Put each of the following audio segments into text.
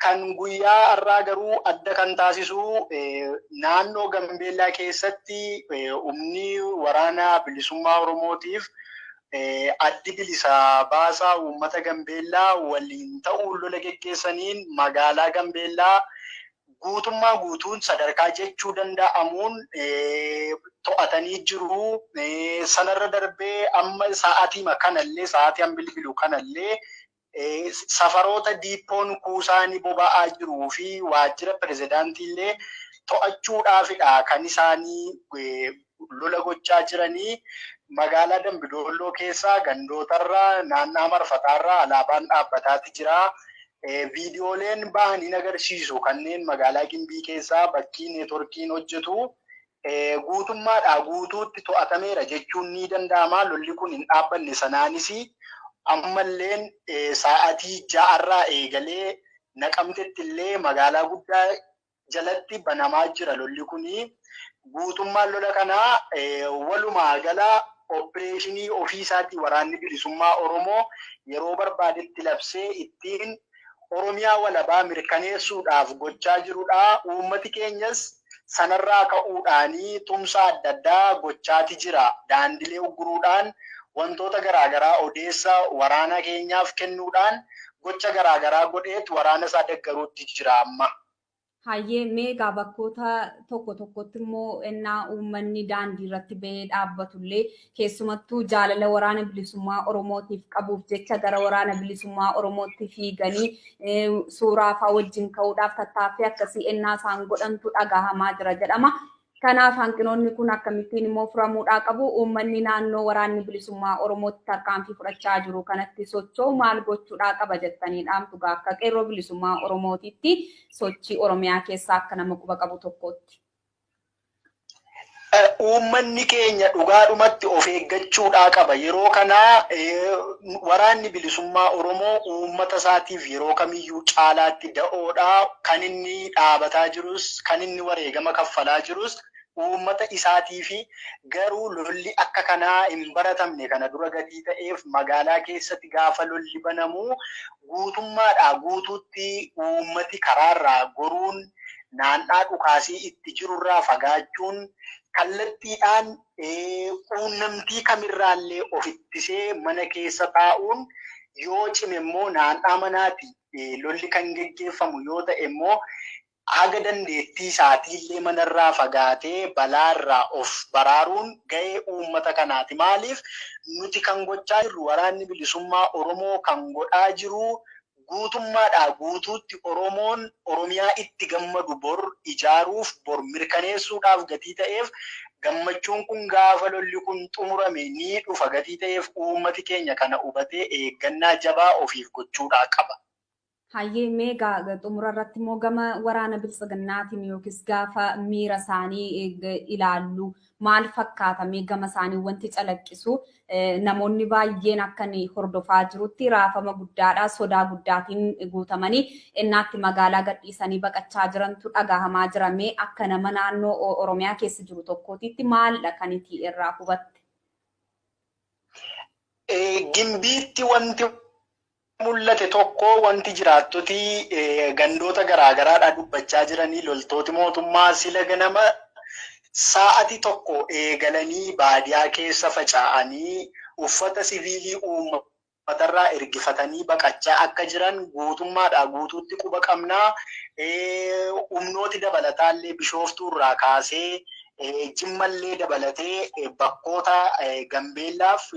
kan guyyaa har'aa garuu adda kan taasisu naannoo Gambeellaa keessatti humni waraana bilisummaa Oromootiif addi bilisa baasaa uummata Gambeellaa waliin ta'uun lola geggeessaniin magaalaa Gambeellaa guutummaa guutuun sadarkaa jechuu danda'amuun to'atanii jiru. Sanarra darbee amma sa'aatii an bilbilu kanallee safaroota diippoon kuusaanii boba'aa jiruu fi waajjira pirezidaantiillee to'achuudhaafidha kan isaanii lola gochaa jiranii. Magaalaa Dambidolloo keessaa gandootarraa naannaa marfataarraa alaabaan dhaabbataatti jira. Viidiyooleen ba'anii agarsiisu kanneen magaalaa Gimbii keessaa bakkii neetworkiin hojjetu guutummaadhaa guutuutti to'atameera jechuun ni danda'ama. Lolli kun hin dhaabbanne sanaanis ammalleen sa'aatii 6 eegalee Naqamtetti illee magaalaa guddaa jalatti banamaa jira lolli kuni. Guutummaan lola kanaa walumaa gala opereeshinii ofiisaatii waraanni bilisummaa Oromoo yeroo barbaadetti labsee ittiin Oromiyaa walabaa mirkaneessuudhaaf gochaa jirudha. Uummati keenyas sanarraa ka'uudhaanii tumsa adda addaa gochaati jira. Daandilee ugguruudhaan wantoota garaagaraa odeessa waraana keenyaaf kennuudhaan gocha garaagaraa godheetu waraana isaa deeggaruutti jira amma. Hayyee meegaa bakkoota tokkotti immoo ennaa uummanni daandii irratti bahee dhaabbatullee keessumattuu jaalala waraana bilisummaa Oromootiif qabuuf jecha gara waraana bilisummaa Oromootti fiiganii suuraa fa'aa wajjin ka'uudhaaf tattaaffii akkasii ennaa isaan godhantu dhagahamaa jira jedhama. Kanaaf hanqinoonni kun akkamittiin immoo furamuudhaa qabu? Uummanni naannoo waraanni bilisummaa Oromootti tarkaanfii fudhachaa jiru kanatti socho'u maal gochuudhaa qaba jettanii dhaamtu akka qeerroo bilisummaa Oromootiitti sochii Oromiyaa keessaa akka nama quba qabu tokkotti. Uummanni keenya dhugaadhumatti of eeggachuudhaa qaba. Yeroo kanaa waraanni bilisummaa Oromoo uummata isaatiif yeroo kamiyyuu caalaatti da'oodhaa. Kan inni dhaabataa jirus, kan inni wareegama kaffalaa jirus uummata isaatii fi garuu lolli akka kanaa hin baratamne kana dura gatii ta'eef magaalaa keessatti gaafa lolli banamu guutummaadhaa guutuutti uummati karaarraa goruun naannaa dhukaasii itti jirurraa fagaachuun kallattiidhaan quunnamtii kamirraallee of ittisee mana keessa taa'uun yoo cime immoo naannaa manaati lolli kan geggeeffamu yoo ta'e immoo haga dandeettii isaatiillee manarraa fagaatee balaarraa of baraaruun ga'ee uummata kanaati. Maaliif nuti kan gochaa jirru waraanni bilisummaa Oromoo kan godhaa jiru guutummaadhaa guutuutti Oromoon Oromiyaa itti gammadu bor ijaaruuf bor mirkaneessuudhaaf gatii ta'eef gammachuun kun gaafa lolli kun xumurame ni dhufa gatii ta'eef uummati keenya kana hubatee eeggannaa jabaa ofiif gochuudhaa qaba. Hayyee meegaa xumura irratti immoo gama waraana biltsiginnaatiin yookiis gaafa miira isaanii ilaallu maal fakkaata? Gama isaanii wanti calaqqisu namoonni baay'een akkan hordofaa jirutti raafama guddaadhaa sodaa guddaatiin guutamanii innaatti magaalaa gadhiisanii baqachaa jirantu dhagahamaa jira. Akka nama naannoo Oromiyaa keessa jiru tokkootitti maal kan itti irraa hubatte? Gimbiitti wanti mul'ate tokko wanti jiraattoti gandoota garaagaraadhaa dubbachaa jiranii loltooti mootummaa sila ganama sa'aatii tokko eegalanii baadiyaa keessa faca'anii uffata siviilii uummatarraa ergifatanii baqachaa akka jiran guutummaadhaa guutuutti quba qabnaa. Humnooti dabalataallee Bishooftuurraa kaasee Jimmallee dabalatee bakkoota Gambeellaaf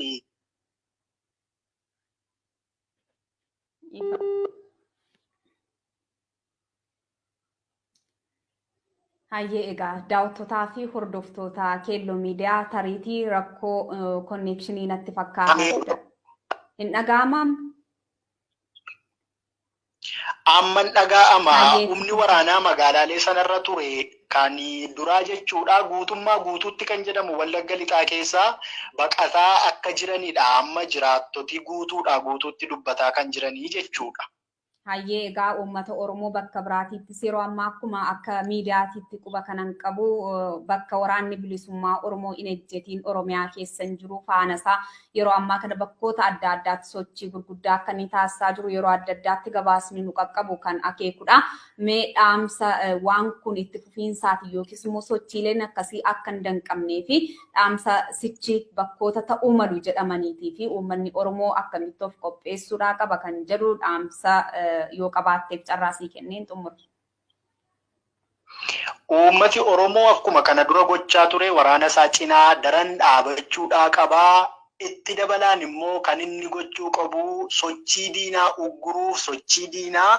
Hayyee egaa daawwattoota fi hordoftoota Keelloo Miidiyaa tariitii rakkoo konnekshinii natti fakkaata. Hin dhaga'amaa? Amman dhaga'ama. Humni waraanaa magaalaalee sanarra ture kan duraa jechuudha. Guutummaa guutuutti kan jedhamu Wallagga Lixaa keessaa baqataa akka jiranidha. Amma jiraattoti guutuudhaa guutuutti dubbataa kan jiranii jechuudha. Hayyee egaa uummata Oromoo bakka biraatiittis yeroo ammaa akkuma akka miidiyaatiitti quba kanan qabu bakka waraanni bilisummaa Oromoo hin ejjetiin Oromiyaa keessa hin jiru faanasaa yeroo ammaa kana bakkoota adda addaatti sochii gurguddaa akka inni taasisaa jiru yeroo adda addaatti gabaasni nu qaqqabu kan akeekudha. Mee dhaamsa waan kun itti fufiinsaati yookiis immoo sochiileen akkasii akka hin danqabnee fi dhaamsa sichi bakkoota ta'uu malu jedhamaniitii fi uummanni Oromoo akkamitti of qopheessuudhaa qaba kan jedhu dhaamsa yoo qabaatteef carraasii kenneen xumura. Uummati Oromoo akkuma kana dura gochaa ture waraana isaa cinaa daran dhaabachuudhaa qabaa. Itti dabalaan immoo kan inni gochuu qabu sochii diinaa ugguruuf sochii diinaa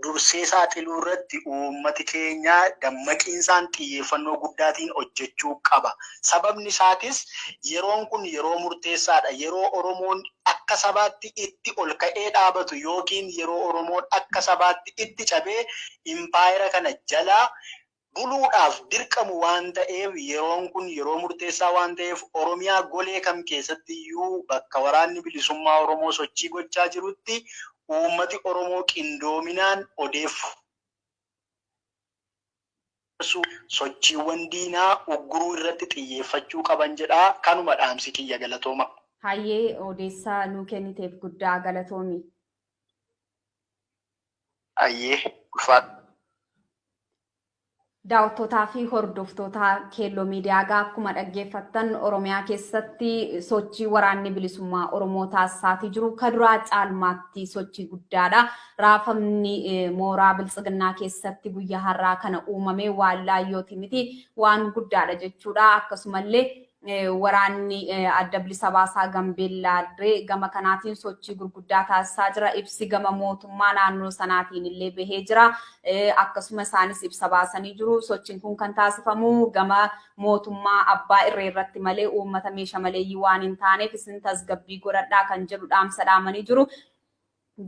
dursee saaxiluu irratti uummati keenya dammaqiinsaan xiyyeeffannoo guddaatiin hojjechuu qaba. Sababni isaatis yeroon kun yeroo murteessaadha. Yeroo Oromoon akka sabaatti itti ol ka'ee dhaabatu yookiin yeroo Oromoon akka sabaatti itti cabee impaayera kana jalaa buluudhaaf dirqamu waan ta'eef yeroon kun yeroo murteessaa waan ta'eef Oromiyaa golee kam keessatti iyyuu bakka waraanni bilisummaa Oromoo sochii gochaa jirutti uummati Oromoo qindoominaan odeeffu sochiiwwan diinaa ugguruu irratti xiyyeeffachuu qaban jedhaa kanuma dhaamsi kiyya galatooma. Hayyee odeessaa nuu kenniteef guddaa galatoomi. Hayyee ulfaadha. Daawwattoota fi hordoftoota Keelloo Miidiyaa akkuma dhaggeeffattan Oromiyaa keessatti sochii waraanni bilisummaa Oromoo taasisaatii jiru kaduraa caalmaatti sochii guddaadha. Raafamni mooraa biltsiginnaa keessatti guyyaa har'aa kana uumamee waan laayyooti miti waan guddaadha jechuudha. Akkasumallee waraanni adda bilisa baasaa Gambeellaa gama kanaatiin sochii gurguddaa taasisaa jira. Ibsi gama mootummaa naannoo sanaatiin illee bahee jira. Akkasuma isaanis ibsa baasanii jiru. Sochiin kun kan taasifamu gama mootummaa abbaa irree irratti malee uummata meeshaa maleeyyii waan hin taaneef isin tasgabbii godhadhaa kan jedhu dhaamsa dhaamanii jiru.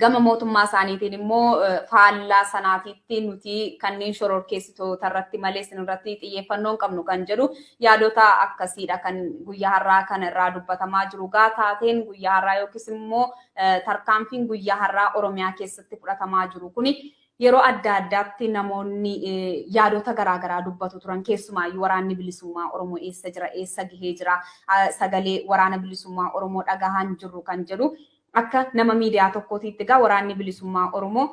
Gama mootummaa isaaniitiin immoo faallaa sanaatiitti nuti kanneen shororkeessitoota irratti malee isin irratti xiyyeeffannoo qabnu kan jedhu yaadota akkasiidha kan guyyaa har'aa kana irraa dubbatamaa jiru. Taateen guyyaa har'aa yookiis immoo tarkaanfiin guyyaa har'aa Oromiyaa keessatti fudhatamaa jiru kuni yeroo adda addaatti namoonni yaadota garaagaraa dubbatu turan keessumaayyuu waraanni bilisummaa Oromoo eessa jira eessa gahee jira sagalee waraana bilisummaa Oromoo dhagahaan jirru kan jedhu. Akka nama miidiyaa tokkootiitti egaa waraanni bilisummaa Oromoo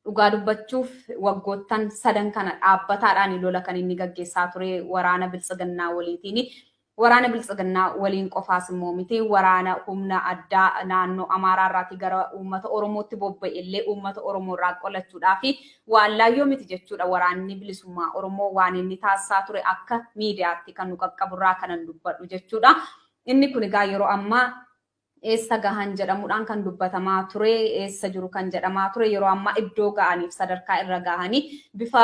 dhugaa dubbachuuf waggoottan 3 kana dhaabbataadhaan lola kan inni gaggeessaa ture waraana biltsiginnaa waliitiin. Waraana biltsiginnaa waliin qofaas immoo miti waraana humna addaa naannoo Amaaraa irraatii gara uummata Oromootti bobba'e illee uummata Oromoo irraa qolachuudhaa fi waan laayyoo miti jechuudha. Waraanni bilisummaa Oromoo waan inni taasisaa ture akka miidiyaatti kan nu qaqqaburraa kanan dubbadhu jechuudha. Inni kun egaa yeroo ammaa eessa gahan jedhamuudhaan kan dubbatamaa ture eessa jiru kan jedhamaa ture yeroo ammaa iddoo ga'aniif sadarkaa irra gahanii bifa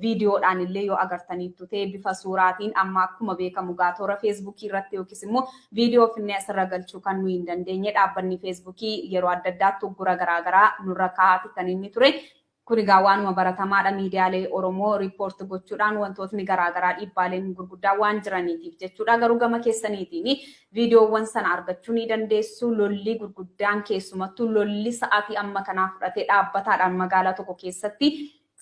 viidiyoodhaan illee yoo agartaniittu ta'e bifa suuraatiin amma akkuma beekamu toora feesbuukii irratti yookiis immoo viidiyoo finne asirra galchuu kan nuyi hin dandeenye dhaabbanni feesbuukii yeroo adda addaatti uggura garaagaraa nurra kaa'ati kan inni ture. Kun egaa waanuma baratamaadha miidiyaalee Oromoo riipoorti gochuudhaan wantootni garaagaraa dhiibbaaleen gurguddaa waan jiraniitiif jechuudha. Garuu gama keessaniitiin viidiyoowwan sana argachuu ni dandeessu. Lolli gurguddaan keessumattuu lolli sa'aatii amma kanaa fudhatee dhaabbataadhaan magaalaa tokko keessatti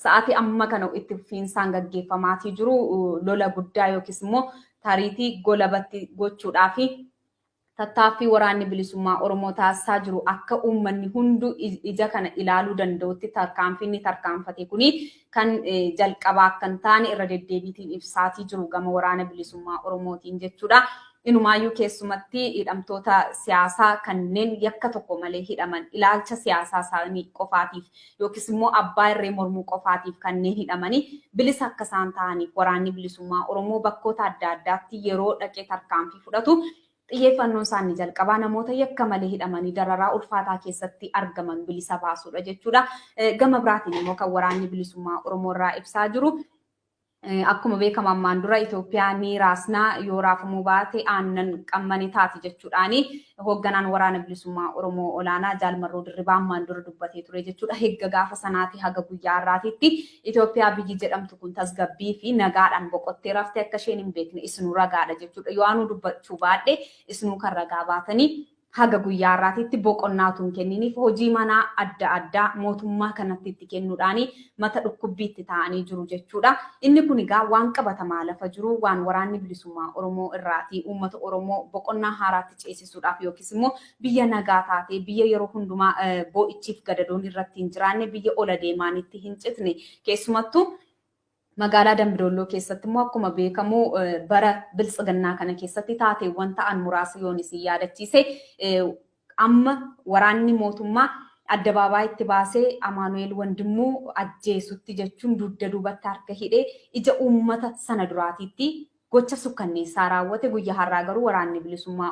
sa'aatii amma kana itti fufiinsaan gaggeeffamaatii jiru lola guddaa yookiis immoo tariitii golabatti gochuudhaa fi tattaaffii waraanni bilisummaa Oromoo taasisaa jiru akka uummanni hundu ija kana ilaaluu danda'utti tarkaanfiin tarkaanfate kuni kan jalqabaa kan taane irra deddeebiitiin ibsaatii jiru gama waraana bilisummaa Oromootiin jechuudha. Inumaayyuu keessumatti hidhamtoota siyaasaa kanneen yakka tokko malee hidhaman ilaalcha siyaasaa isaanii qofaatiif yookiis immoo abbaa irree mormuu qofaatiif kanneen hidhamanii bilisa akka isaan ta'aniif waraanni bilisummaa Oromoo bakkoota adda addaatti yeroo dhaqee tarkaanfii fudhatu xiyyeeffannoon isaanii jalqabaa namoota yakka malee hidhamanii dararaa ulfaataa keessatti argaman bilisa baasuudha jechuudha. Gama biraatiin immoo kan waraanni bilisummaa Oromoo irraa ibsaa jiru. Akkuma beekamu ammaan dura Itoophiyaan ni raasnaa yoo raafamuu baate aannan qammanii taati jechuudhaani hoogganaan waraana bilisummaa Oromoo olaanaa Jaalmarroo Dirribaa ammaan dura dubbatee ture jechuudha. Hegga gaafa sanaati haga guyyaa har'aatitti Itoophiyaa biyyi jedhamtu kun tasgabbii fi nagaadhaan boqottee raftee akka isheen hin beekne isinuu ragaadha jechuudha. Yoo aanu dubbachuu baadhe isinuu kan ragaa baatanii haga guyyaa har'aatitti boqonnaatuun kenniniif hojii manaa adda addaa mootummaa kanatti itti kennuudhaan mata dhukkubbiitti ta'anii jiru jechuudha. Inni kun egaa waan qabatamaa lafa jiru waan waraanni bilisummaa Oromoo irraatii uummata Oromoo boqonnaa haaraatti ceesisuudhaaf yookiis immoo biyya nagaa taatee biyya yeroo hundumaa boo'ichiif gadadoon irratti hin jiraanne biyya ola deemaanitti hin citne keessumattuu magaalaa Dambidolloo keessatti immoo akkuma beekamu bara biltsiginnaa kana keessatti taateewwan ta'an muraasa yoon isin yaadachiise amma waraanni mootummaa addababaa itti baasee Amaanu'eel Wandimuu ajjeesutti jechuun dugda duubatti harka hidhee ija uummata sana duraatiitti gocha sukkanneessaa raawwate guyyaa har'aa garuu waraanni bilisummaa